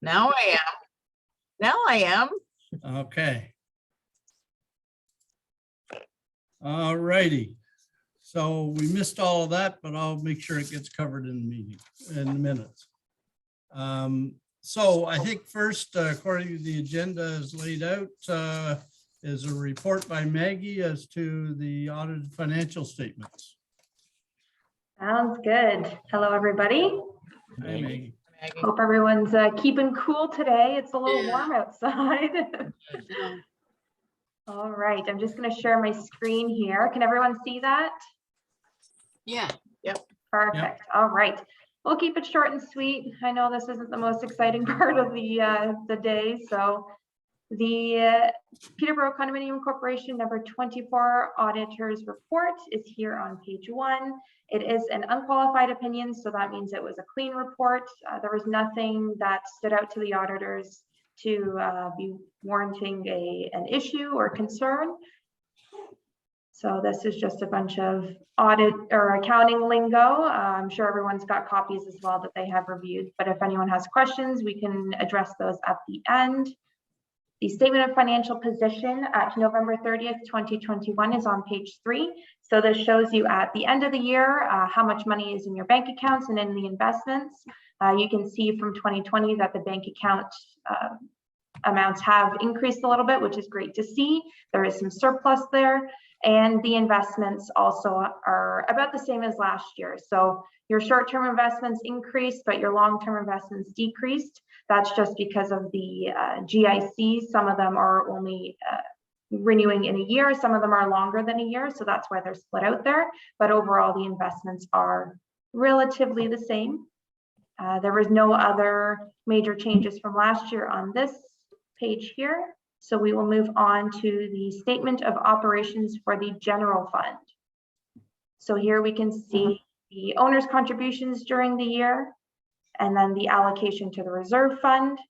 Now I am. Now I am. Okay. All righty. So we missed all of that, but I'll make sure it gets covered in the meeting, in the minutes. So I think first, according to the agenda as laid out, is a report by Maggie as to the audited financial statements. Sounds good. Hello, everybody. Hi, Maggie. Maggie. Hope everyone's keeping cool today. It's a little warm outside. All right, I'm just going to share my screen here. Can everyone see that? Yeah. Perfect. All right. We'll keep it short and sweet. I know this isn't the most exciting part of the day. So the Peterborough Condominium Corporation number 24 auditors report is here on page 1. It is an unqualified opinion, so that means it was a clean report. There was nothing that stood out to the auditors to be warranting an issue or concern. So this is just a bunch of audit or accounting lingo. I'm sure everyone's got copies as well that they have reviewed, but if anyone has questions, we can address those at the end. The statement of financial position at November 30th, 2021 is on page 3. So this shows you at the end of the year how much money is in your bank accounts and in the investments. You can see from 2020 that the bank account amounts have increased a little bit, which is great to see. There is some surplus there. And the investments also are about the same as last year. So your short-term investments increased, but your long-term investments decreased. That's just because of the GIC. Some of them are only renewing in a year. Some of them are longer than a year. So that's why they're split out there. But overall, the investments are relatively the same. There was no other major changes from last year on this page here. So we will move on to the statement of operations for the general fund. So here we can see the owner's contributions during the year, and then the allocation to the reserve fund.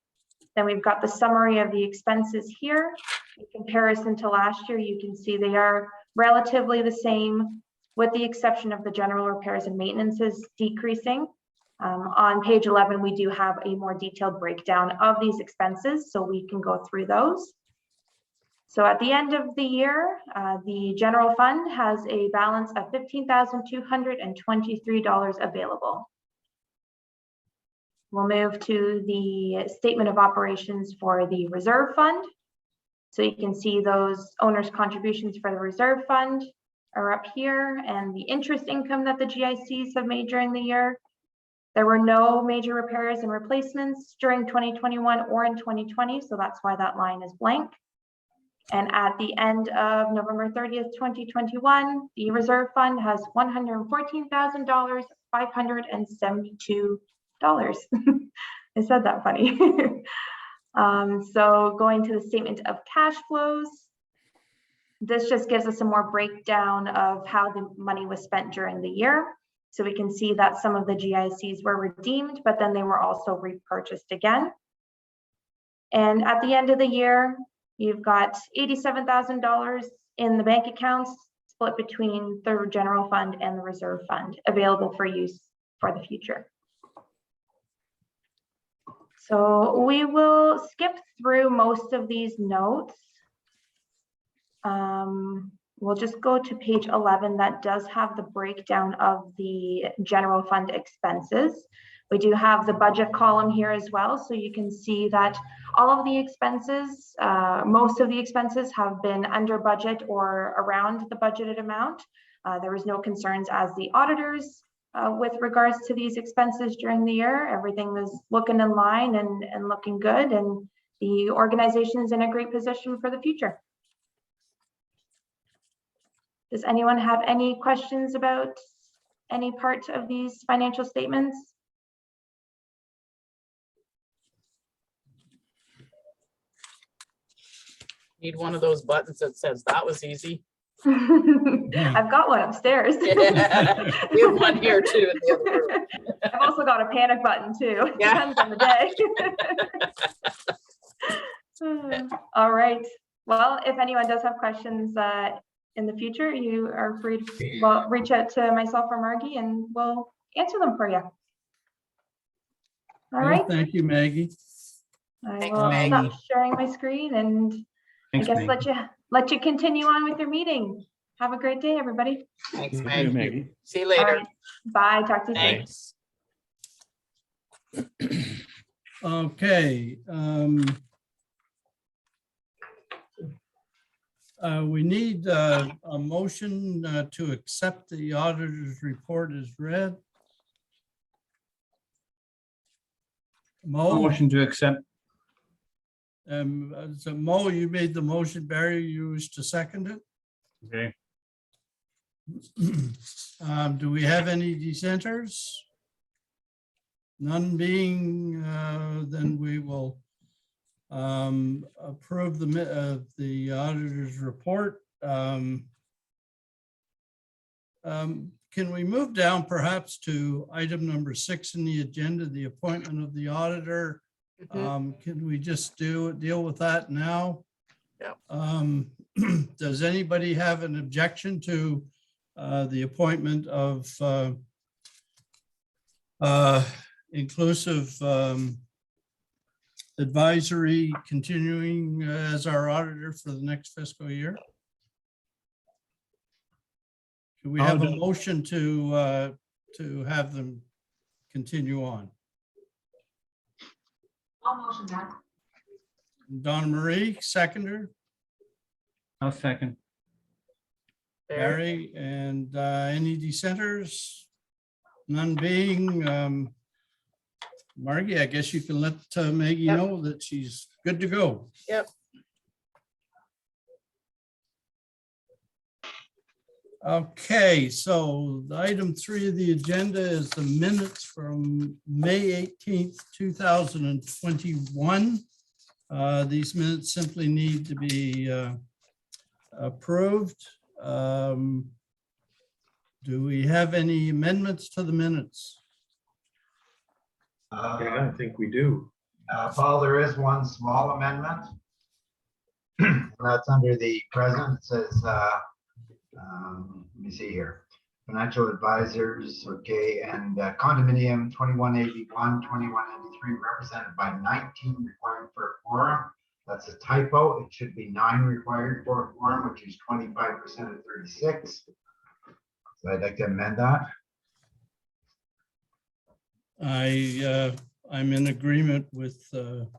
Then we've got the summary of the expenses here. In comparison to last year, you can see they are relatively the same, with the exception of the general repairs and maintenances decreasing. On page 11, we do have a more detailed breakdown of these expenses, so we can go through those. So at the end of the year, the general fund has a balance of $15,223 available. We'll move to the statement of operations for the reserve fund. So you can see those owners' contributions for the reserve fund are up here, and the interest income that the GICs have made during the year. There were no major repairs and replacements during 2021 or in 2020, so that's why that line is blank. And at the end of November 30th, 2021, the reserve fund has $114,572. I said that funny. So going to the statement of cash flows, this just gives us a more breakdown of how the money was spent during the year. So we can see that some of the GICs were redeemed, but then they were also repurchased again. And at the end of the year, you've got $87,000 in the bank accounts split between the general fund and the reserve fund available for use for the future. So we will skip through most of these notes. We'll just go to page 11 that does have the breakdown of the general fund expenses. We do have the budget column here as well, so you can see that all of the expenses, most of the expenses have been under budget or around the budgeted amount. There was no concerns as the auditors with regards to these expenses during the year. Everything was looking in line and looking good, and the organization is in a great position for the future. Does anyone have any questions about any part of these financial statements? Need one of those buttons that says that was easy. I've got one upstairs. Yeah. We have one here too in the other room. I've also got a panic button too. Yeah. Depends on the day. All right. Well, if anyone does have questions in the future, you are free to reach out to myself or Margie and we'll answer them for you. All right. Thank you, Maggie. I Thanks, will stop Maggie. sharing my screen and I Thanks, guess Maggie. let you continue on with your meeting. Have a great day, everybody. Thanks, You too, Maggie. Maggie. See you All later. right. Bye. Talk to you soon. Thanks. Okay. We need a motion to accept the auditor's report as read. Mo, Motion to accept. so Mo, you made the motion. Barry, you wish to second it? Okay. Do we have any dissenters? None being, then we will approve the auditor's report. Can we move down perhaps to item number 6 in the agenda, the appointment of the auditor? Mhm. Can we just deal with that now? Yep. Does anybody have an objection to the appointment of inclusive advisory continuing as our auditor for the next fiscal year? Do we have a motion to have them continue on? I'll motion that. Donna Marie, seconder, I'll second. Barry, and any dissenters? None being, Margie, I guess you can let Maggie Yep. know that she's good to go. Yep. Okay, so the item 3 of the agenda is the minutes from May 18th, 2021. These minutes simply need to be approved. Do we have any amendments to the minutes? I don't think we do. Paul, there is one small amendment. That's under the president. It says, let me see here. Financial advisors, okay, and condominium 2181, 2183 represented by 19 required for a quorum. That's a typo. It should be 9 required for a quorum, which is 25% of 36. So I'd like to amend that. I'm in agreement with the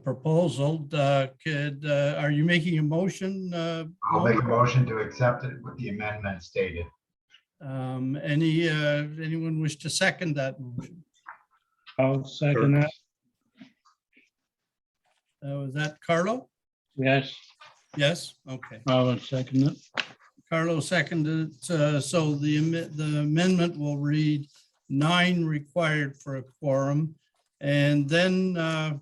proposal. Are you making a motion? I'll make a motion to accept it with the amendment stated. Anyone wish to second that motion? I'll second that. Was that Carlo? Yes, Yes, okay. I'll second it. Carlo seconded, so the amendment will read 9 required for a quorum. And then do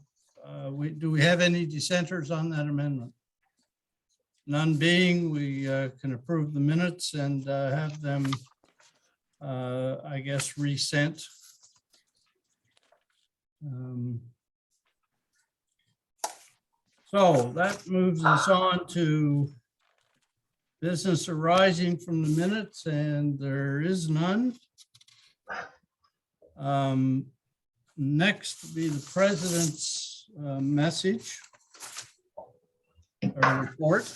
we have any dissenters on that amendment? None being, we can approve the minutes and have them, I guess, resent. So that moves us on to business arising from the minutes, and there is none. Next will be the president's message or report.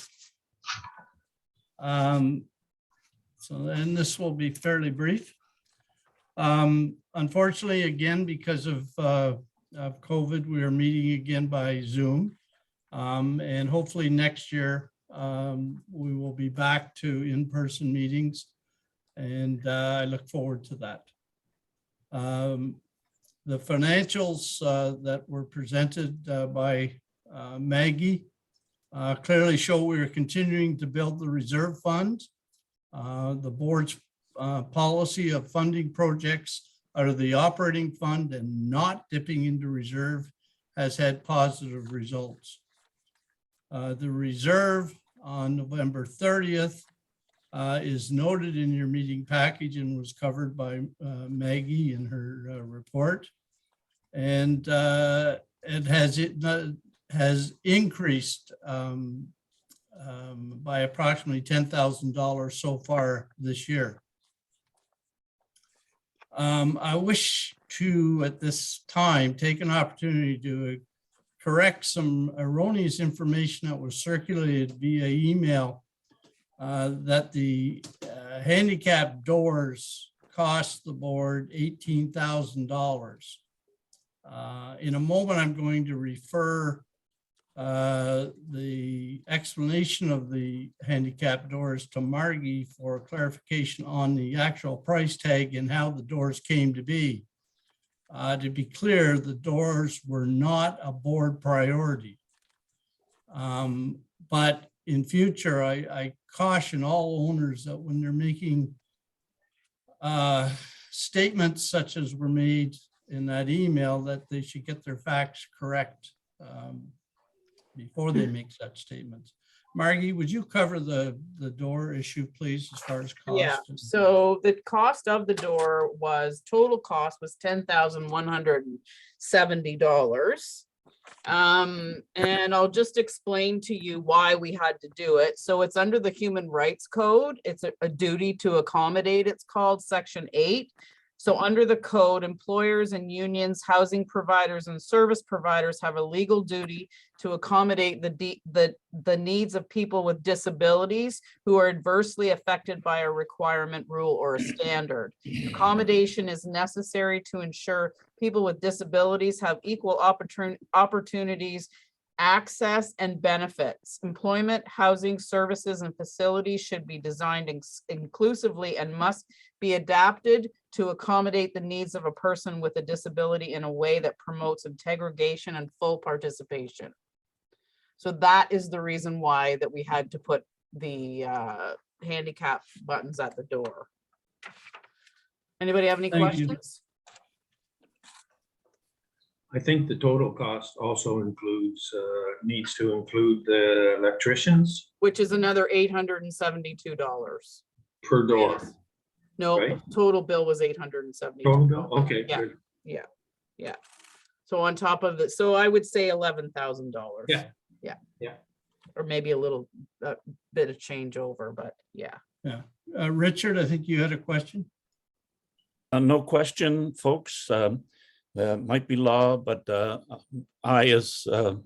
So then this will be fairly brief. Unfortunately, again, because of COVID, we are meeting again by Zoom. And hopefully next year, we will be back to in-person meetings, and I look forward to that. The financials that were presented by Maggie clearly show we are continuing to build the reserve fund. The board's policy of funding projects out of the operating fund and not dipping into reserve has had positive results. The reserve on November 30th is noted in your meeting package and was covered by Maggie in her report. And it has increased by approximately $10,000 so far this year. I wish to, at this time, take an opportunity to correct some erroneous information that was circulated via email that the handicap doors cost the board $18,000. In a moment, I'm going to refer the explanation of the handicap doors to Margie for clarification on the actual price tag and how the doors came to be. To be clear, the doors were not a board priority. But in future, I caution all owners that when they're making statements such as were made in that email, that they should get their facts correct before they make such statements. Margie, would you cover the door issue, please, as far as cost? Yeah, so the cost of the door was, total cost was $10,170. And I'll just explain to you why we had to do it. So it's under the Human Rights Code. It's a duty to accommodate, it's called Section 8. So under the code, employers and unions, housing providers and service providers have a legal duty to accommodate the needs of people with disabilities who are adversely affected by a requirement, rule, or a standard. Accommodation is necessary to ensure people with disabilities have equal opportunities, access, and benefits. Employment, housing, services, and facilities should be designed inclusively and must be adapted to accommodate the needs of a person with a disability in a way that promotes integration and full participation. So that is the reason why that we had to put the handicap buttons at the door. Anybody have any Thank you. questions? I think the total cost also includes, needs to include the electricians Which is another $872. per door. No, Right. total bill was $872. Total bill? Okay, Yeah. good. So on top of it, so I would say $11,000. Yeah. Yeah. Yeah. Or maybe a little bit of changeover, but yeah. Richard, I think you had a question. No question, folks. Might be law, but I, as a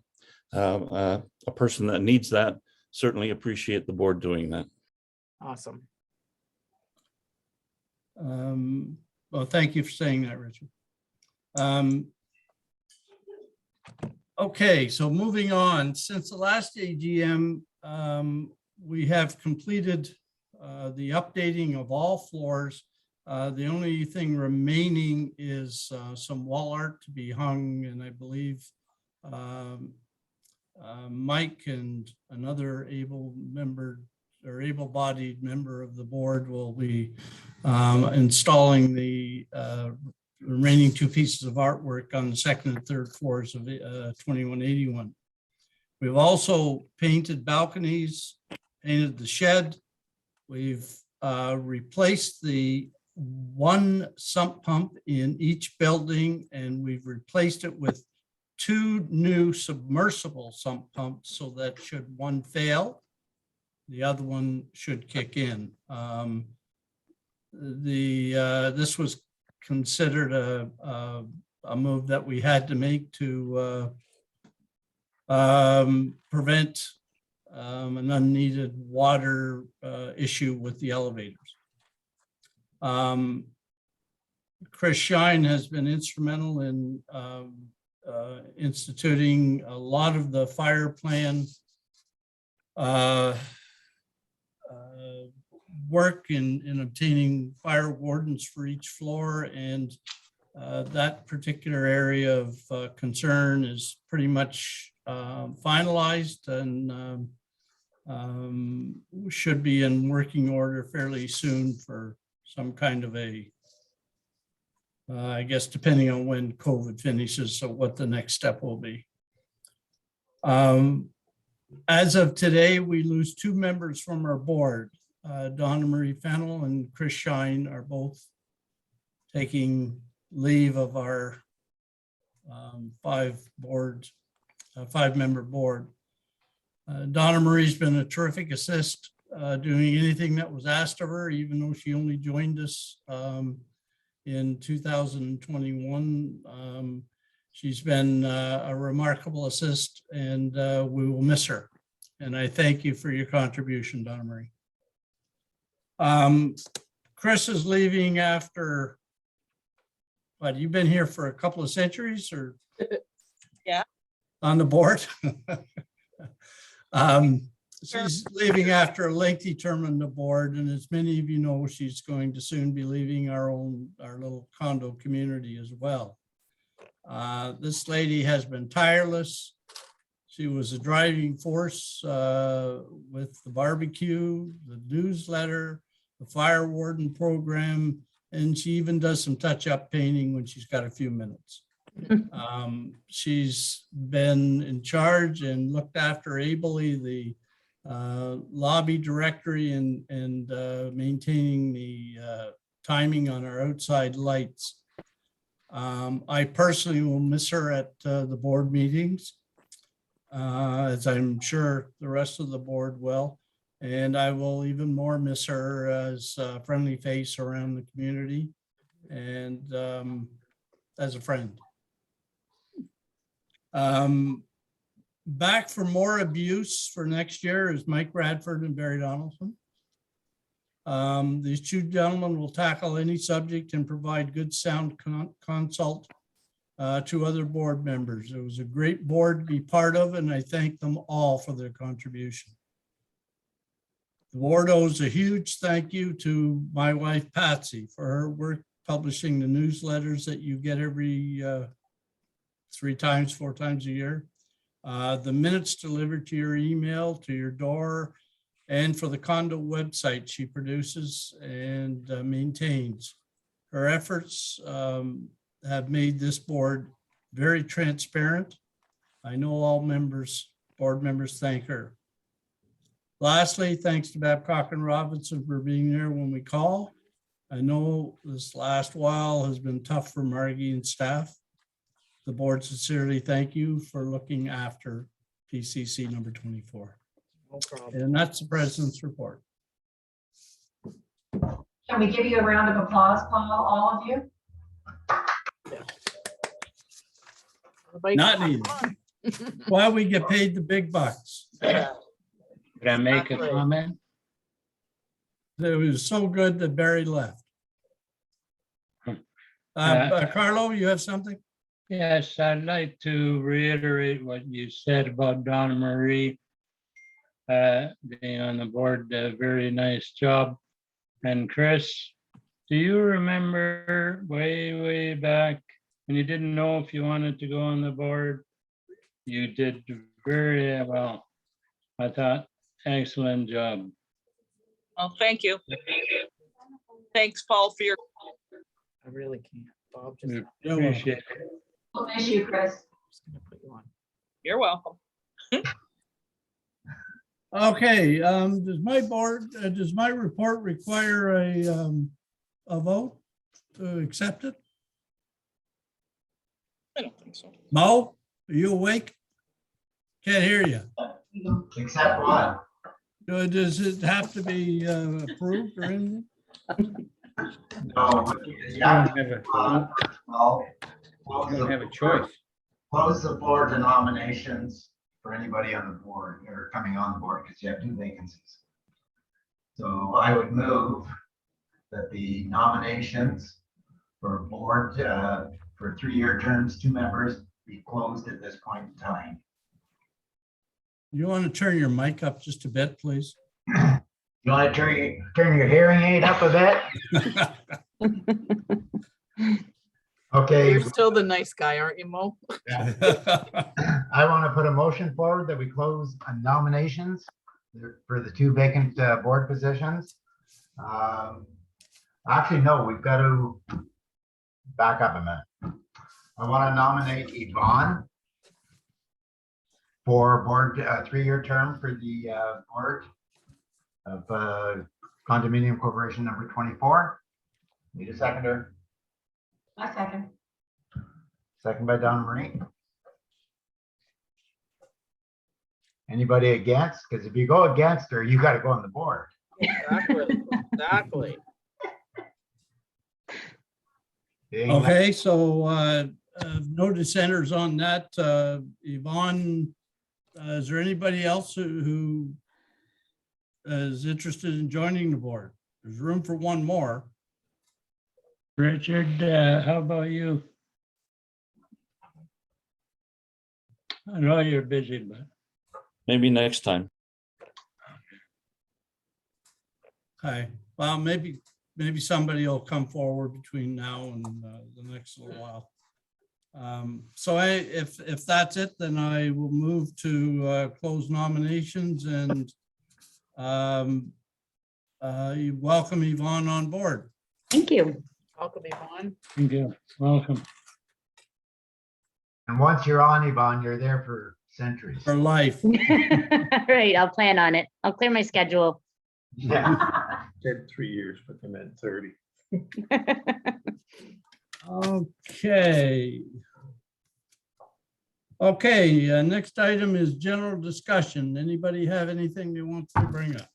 person that needs that, certainly appreciate the board doing that. Awesome. Well, thank you for saying that, Richard. Okay, so moving on, since the last AGM, we have completed the updating of all floors. The only thing remaining is some wall art to be hung, and I believe Mike and another able-bodied member of the board will be installing the remaining two pieces of artwork on the second and third floors of 2181. We've also painted balconies, painted the shed. We've replaced the one sump pump in each building, and we've replaced it with two new submersible sump pumps, so that should one fail, the other one should kick in. This was considered a move that we had to make to prevent an unneeded water issue with the elevators. Chris Shine has been instrumental in instituting a lot of the fire plan work in obtaining fire wardens for each floor, and that particular area of concern is pretty much finalized and should be in working order fairly soon for some kind of a, I guess, depending on when COVID finishes, so what the next step will be. As of today, we lose two members from our board. Donna Marie Fennell and Chris Shine are both taking leave of our five-member board. Donna Marie's been a terrific assist, doing anything that was asked of her, even though she only joined us in 2021. She's been a remarkable assist, and we will miss her. And I thank you for your contribution, Donna Marie. Chris is leaving after, what, you've been here for a couple of centuries or? Yeah. On the board? She's leaving after a lengthy term on the board, and as many of you know, she's going to soon be leaving our little condo community as well. This lady has been tireless. She was a driving force with the barbecue, the newsletter, the fire warden program, and she even does some touch-up painting when she's got a few minutes. She's been in charge and looked after ably the lobby directory and maintaining the timing on our outside lights. I personally will miss her at the board meetings, as I'm sure the rest of the board will. And I will even more miss her as a friendly face around the community and as a friend. Back for more abuse for next year is Mike Radford and Barry Donaldson. These two gentlemen will tackle any subject and provide good sound consult to other board members. It was a great board to be part of, and I thank them all for their contribution. The board owes a huge thank you to my wife Patsy for her work publishing the newsletters that you get every 4 times a year. The minutes delivered to your email, to your door, and for the condo website she produces and maintains. Her efforts have made this board very transparent. I know all board members thank her. Lastly, thanks to Babcock and Robinson for being there when we call. I know this last while has been tough for Margie and staff. The board sincerely thank you for looking after PCC number 24. No problem. And that's the president's report. Can we give you a round of applause, Paul, all of you? Everybody- Not needed. Why we get paid the big bucks. Yeah. Could I make a Exactly. comment? It was so good that Barry left. Carlo, you have something? Yes, I'd like to reiterate what you said about Donna Marie being on the board. A very nice job. And Chris, do you remember way back when you didn't know if you wanted to go on the board? You did very well. I thought, excellent job. Oh, thank you. Thanks, Paul, for your, I really can't. Bob, just, We I'm You're welcome. appreciate it. We'll miss you, Chris. just gonna put you on. you're welcome. Okay, does my report require a vote to accept it? I don't think so. Mo, are you awake? Can't hear you. Except what? Does it have to be approved or anything? No. You don't have a- Well, you don't have a choice. close the floor to nominations for anybody on the board or coming on the board because you have 2 vacancies. So I would move that the nominations for board for 3-year terms, 2 members be closed at this point in time. You want to turn your mic up just a bit, please? You want to turn your hearing aid up a bit? Okay. You're still the nice guy, aren't you, Mo? I want to put a motion forward that we close nominations for the 2 vacant board positions. Actually, no, we've got to back up a minute. I want to nominate Yvonne for board 3-year term for the board of Condominium Corporation number 24. Need a seconder? A second. Second by Donna Marie. Anybody against? Because if you go against her, you got to go on the board. Exactly, exactly. Okay, so no dissenters on that. Yvonne, is there anybody else who is interested in joining the board? There's room for one more. Richard, how about you? I know you're busy, but Maybe next time. Okay, well, maybe somebody will come forward between now and the next little while. So if that's it, then I will move to close nominations and you welcome Yvonne on board. Thank you. Welcome, Yvonne. thank you. Welcome. And once you're on, Yvonne, you're there for centuries. For life. All right, I'll plan on it. I'll clear my schedule. Yeah. Said 3 years, but they meant 30. Okay. Okay, next item is general discussion. Anybody have anything they want to bring up?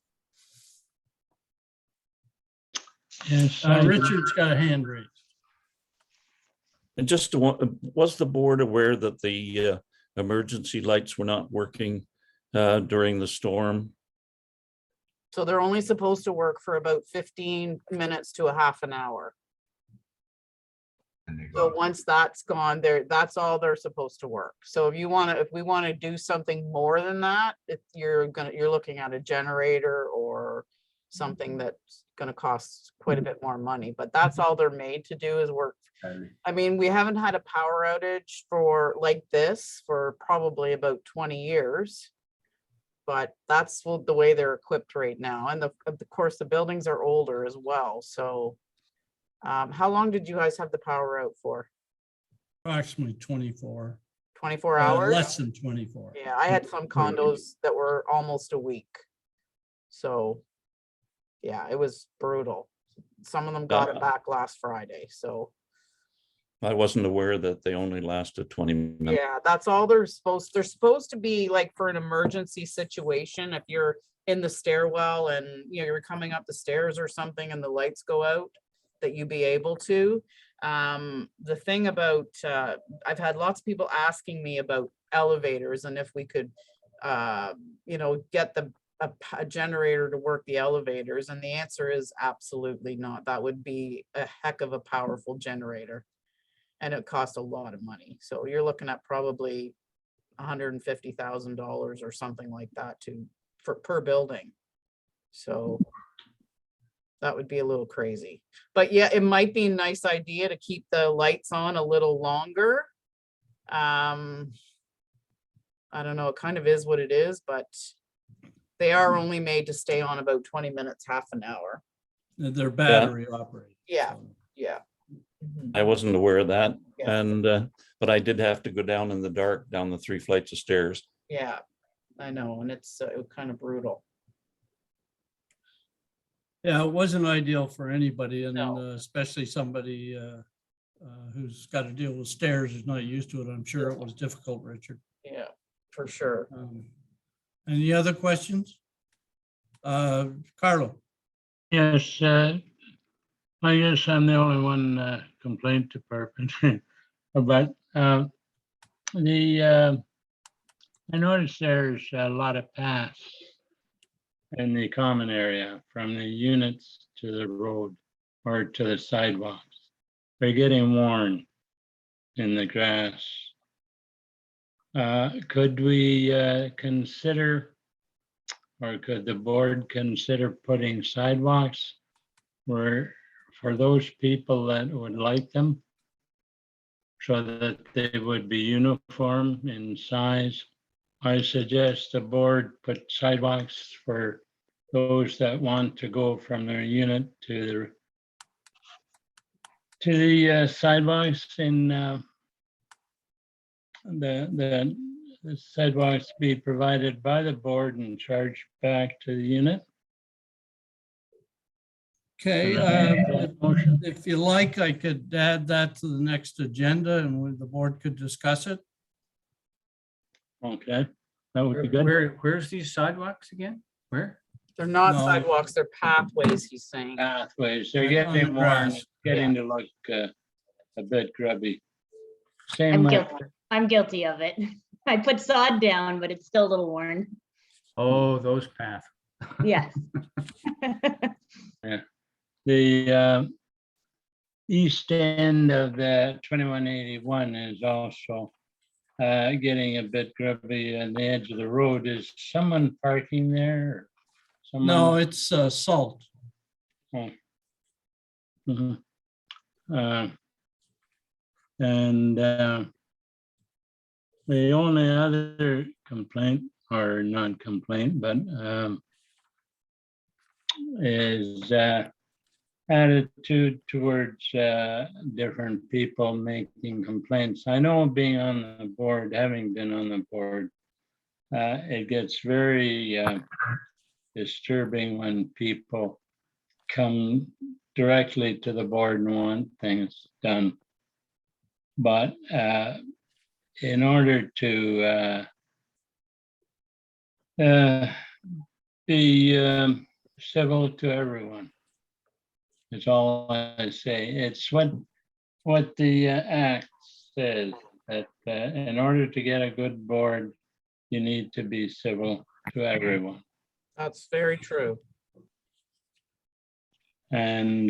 Yes, Richard's got a hand raised. And just to was the board aware that the emergency lights were not working during the storm? So they're only supposed to work for about 15 minutes to a half an hour. And they So go, once that's gone, that's all they're supposed to work. So if we want to do something more than that, if you're looking at a generator or something that's gonna cost quite a bit more money, but that's all they're made to do is work. I mean, we haven't had a power outage like this for probably about 20 years. But that's the way they're equipped right now. And of course, the buildings are older as well. So how long did you guys have the power out for? Approximately 24. 24 hours? Less than 24. Yeah, I had some condos that were almost a week. So yeah, it was brutal. Some of them got it back last Friday, so. I wasn't aware that they only lasted 20 minutes. Yeah, that's all they're supposed to be like for an emergency situation. If you're in the stairwell and you're coming up the stairs or something and the lights go out, that you be able to. The thing about, I've had lots of people asking me about elevators and if we could, get a generator to work the elevators, and the answer is absolutely not. That would be a heck of a powerful generator. And it costs a lot of money. So you're looking at probably $150,000 or something like that per building. So that would be a little crazy. But yeah, it might be a nice idea to keep the lights on a little longer. I don't know, it kind of is what it is, but they are only made to stay on about 20 minutes, half an hour. They're battery operated. Yeah, so. yeah. Mhm. I wasn't aware of that. Yeah. And, but I did have to go down in the dark, down the 3 flights of stairs. Yeah, I know, and it's kind of brutal. Yeah, it wasn't ideal for anybody, and No. especially somebody who's got to deal with stairs, is not used to it. I'm sure it was difficult, Richard. Yeah, for sure. Any other questions? Carlo? Yes, I guess I'm the only one complaint department. But I noticed there's a lot of paths in the common area from the units to the road or to the sidewalks. They're getting worn in the grass. Could we consider, or could the board consider putting sidewalks where for those people that would like them, so that they would be uniform in size? I suggest the board put sidewalks for those that want to go from their unit to the sidewalks, in the sidewalks be provided by the board and charged back to the unit. Okay, Motion. if you like, I could add that to the next agenda and the board could discuss it. Okay, that would be good. Where's these sidewalks again? Where? They're not No. sidewalks, they're pathways, he's saying. Pathways, they're On the getting worn, grass. getting to look a bit grubby. I'm Same with, guilty. I'm guilty of it. I put sod down, but it's still a little worn. Oh, those paths. Yes. the east end of the 2181 is also getting a bit grubby on the edge of the road. Is someone parking there? or No, someone- it's salt. Mhm. And the only other complaint, or non-complaint, but is attitude towards different people making complaints. I know being on the board, having been on the board, it gets very disturbing when people come directly to the board and want things done. But in order to be civil to everyone, is all I say. It's what the act says, that in order to get a good board, you need to be civil to everyone. That's very true. And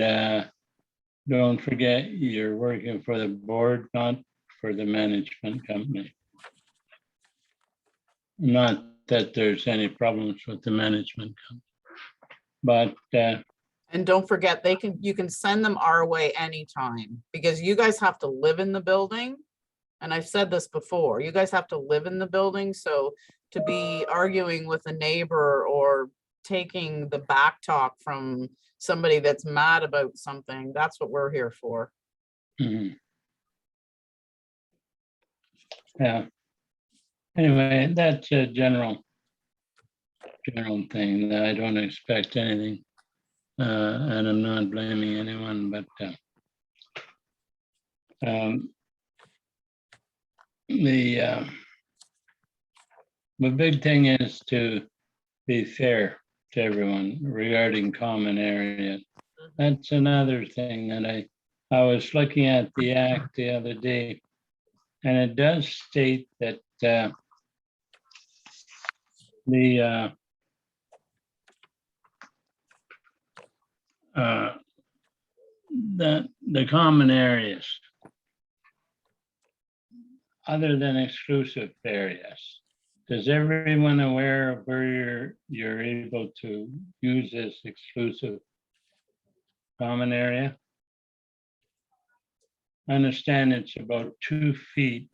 don't forget, you're working for the board, not for the management company. Not that there's any problems with the management company, but And don't forget, you can send them our way anytime, because you guys have to live in the building. And I've said this before, you guys have to live in the building, so to be arguing with a neighbor or taking the back talk from somebody that's mad about something, that's what we're here for. mhm. Yeah. Anyway, that's a general thing, that I don't expect anything. And I'm not blaming anyone, but the big thing is to be fair to everyone regarding common areas. That's another thing that I was looking at the act the other day, and it does state that the common areas, other than exclusive areas, is everyone aware of where you're able to use this exclusive common area? I understand it's about 2 feet,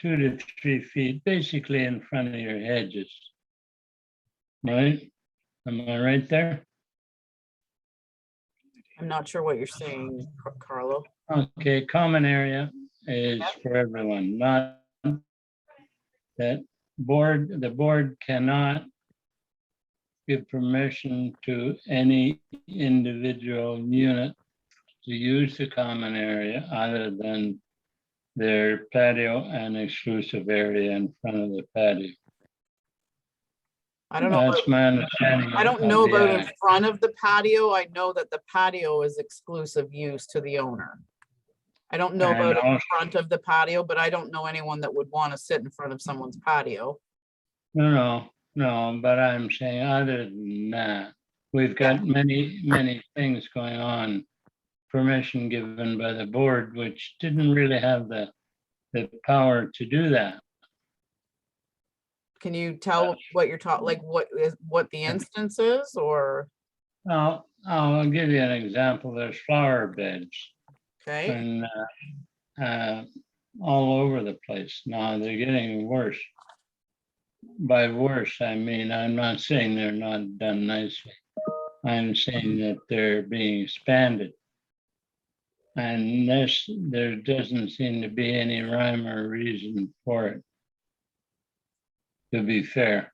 2 to 3 feet, basically in front of your hedges. Right? Am I right there? I'm not sure what you're saying, Carlo. Okay, common area is Yep. for everyone, not that the board cannot give permission to any individual unit to use the common area other than their patio and exclusive area in front of the patio. I don't know. That's my understanding. I don't of know the about in act. front of the patio. I know that the patio is exclusive use to the owner. I don't know And about in also- front of the patio, but I don't know anyone that would want to sit in front of someone's patio. No, but I'm saying other than that, we've got many things going on. Permission given by the board, which didn't really have the power to do that. Can you tell what you're talking, like what the instance is, or, I'll give you an example. There's flower beds okay? and all over the place. Now they're getting worse. By worse, I mean, I'm not saying they're not done nicely. I'm saying that they're being expanded. And there doesn't seem to be any rhyme or reason for it, to be fair.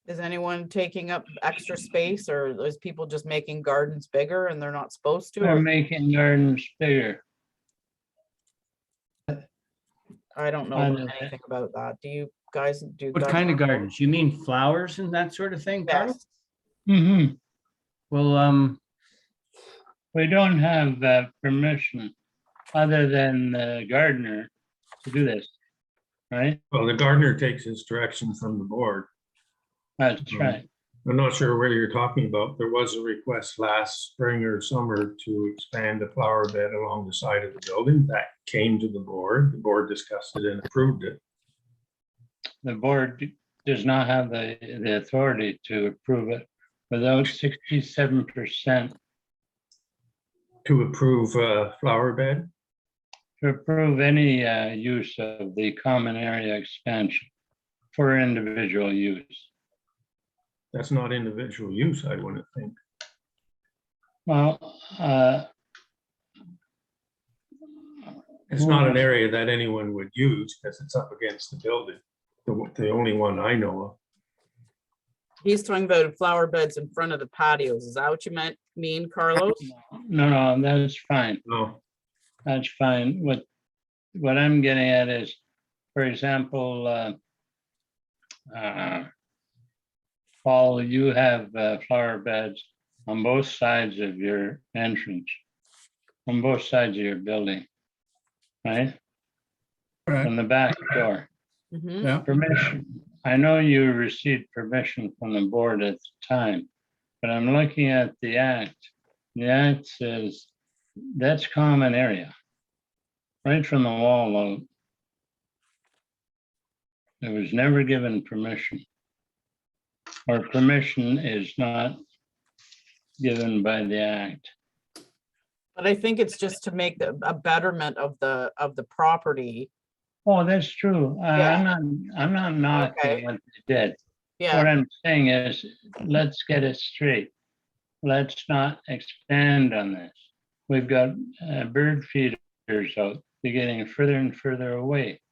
Is anyone taking up extra space, or is people just making gardens bigger and they're not supposed to? They're or- making gardens bigger. I don't know I about don't know. anything about that. Do you guys do? What kind of gardens? You mean flowers and that sort of thing, Carlo? Yes. Mm-hmm. Well, We don't have permission other than the gardener to do this, right? Well, the gardener takes his direction from the board. That's right. I'm not sure where you're talking about. There was a request last spring or summer to expand the flower bed along the side of the building. That came to the board. The board discussed it and approved it. The board does not have the authority to approve it without 67%. To approve a flower bed? To approve any use of the common area expansion for individual use. That's not individual use, I wouldn't think. Well, It's not an area that anyone would use because it's up against the building. The only one I know of. He's talking about flower beds in front of the patios. Is that what you mean, Carlos? no, that's fine. No, That's fine. What I'm getting at is, for example, Paul, you have flower beds on both sides of your entrance, on both sides of your building, right? Correct. From the back door. Mhm. Yeah, Permission, I know you received permission from the board at the time, but I'm looking at the act. The act says that's common area. Right from the wall out. It was never given permission. Or permission is not given by the act. But I think it's just to make a betterment of the property. Oh, that's true. Yeah. I'm not knocking Okay. what they did. Yeah, What I'm saying is, let's get it straight. Let's not expand on this. We've got bird feeders out. They're getting further and further away.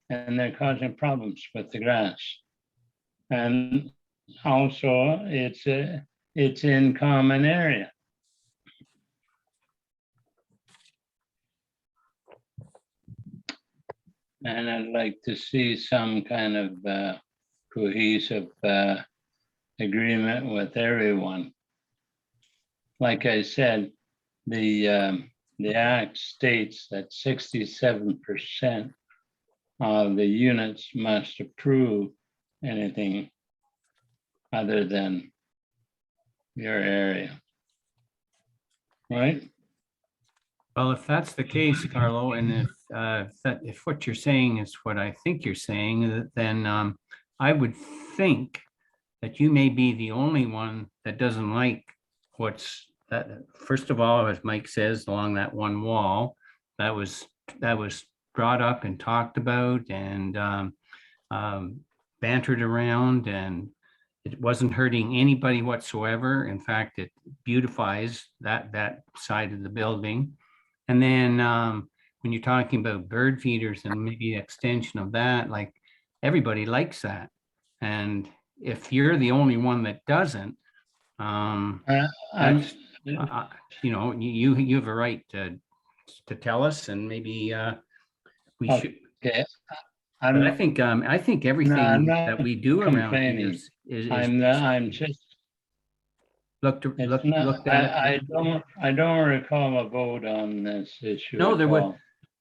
And they're causing problems with the grass. And also, it's in common area. And I'd like to see some kind of cohesive agreement with everyone. Like I said, the act states that 67% of the units must approve anything other than your area. Right? Well, if that's the case, Carlo, and if what you're saying is what I think you're saying, then I would think that you may be the only one that doesn't like what's that. First of all, as Mike says, along that one wall, that was brought up and talked about and bantered around, and it wasn't hurting anybody whatsoever. In fact, it beautifies that side of the building. And then when you're talking about bird feeders and maybe extension of that, like everybody likes that. And if you're the only one that doesn't, that's, you have a right to tell us, and maybe we should. Okay. But I think everything I'm not that we do around complaining. here is I'm just, looked it's not, looked at. I don't recall a vote on this issue. No, at there would, all.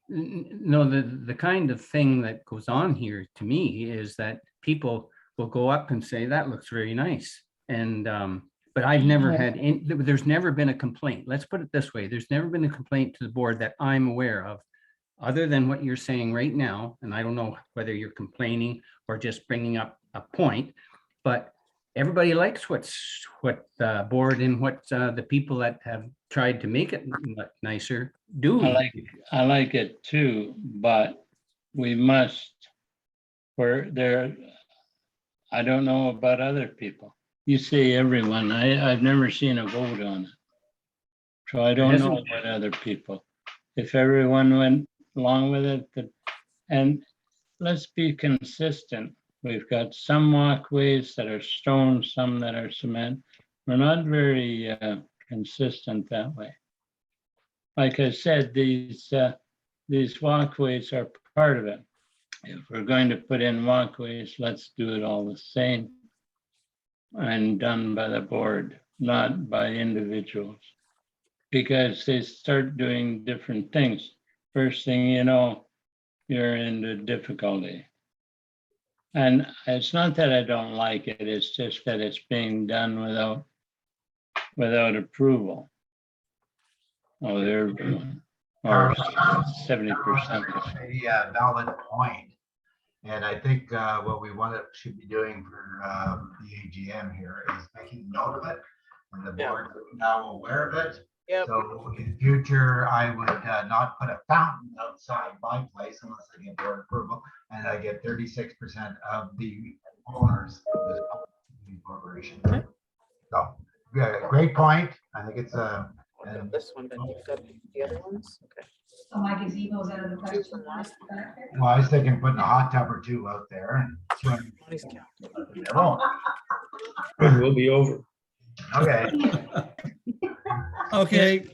no, the kind of thing that goes on here to me is that people will go up and say, that looks very nice. And, but I've never had, there's never been a complaint. Let's put it this way. There's never been a complaint to the board that I'm aware of, other than what you're saying right now. And I don't know whether you're complaining or just bringing up a point, but everybody likes what the board and what the people that have tried to make it nicer do. I like it too, but we must, I don't know about other people. You say everyone, I've never seen a vote on it. So I don't know about other people. If everyone went along with it, and let's be consistent. We've got some walkways that are stone, some that are cement. We're not very consistent that way. Like I said, these walkways are part of it. If we're going to put in walkways, let's do it all the same and done by the board, not by individuals. because they start doing different things. First thing you know, you're into difficulty. And it's not that I don't like it, it's just that it's being done without approval. Oh, they're, or 70%. A valid point. And I think what we should be doing for the AGM here is making note of it. And the Yeah. board is now aware of it. Yep. So in future, I would not put a fountain outside my place unless I get board approval. And I get 36% of the owners of this corporation. So, yeah, great point. I think it's a. I got this one, but you've got the other ones, okay. So my gazebo's out of the question. from last Well, I was thinking putting a hot tub or two out there and swim. Money's counting. Oh, We'll be over. okay. Okay,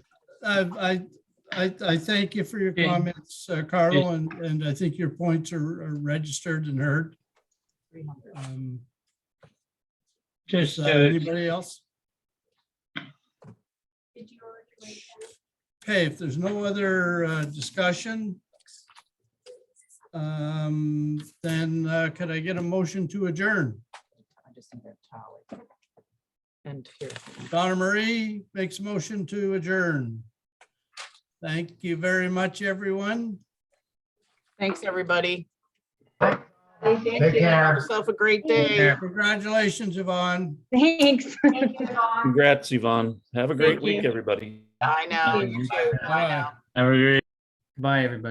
I thank you for your Okay. comments, Carlo, and I think your points are registered and heard. 300. Just, Anybody else? Okay, if there's no other discussion, then could I get a motion to adjourn? I just need a tally. And here. Donna Marie makes a motion to adjourn. Thank you very much, everyone. Thanks, everybody. Thank Take you. Have care. yourself a great day. Yeah. Congratulations, Yvonne. Thanks. Thank you, Dawn. Congrats, Yvonne. Have a great Thank week, you. everybody. I know, you too. Bye now. have a great Bye, everybody.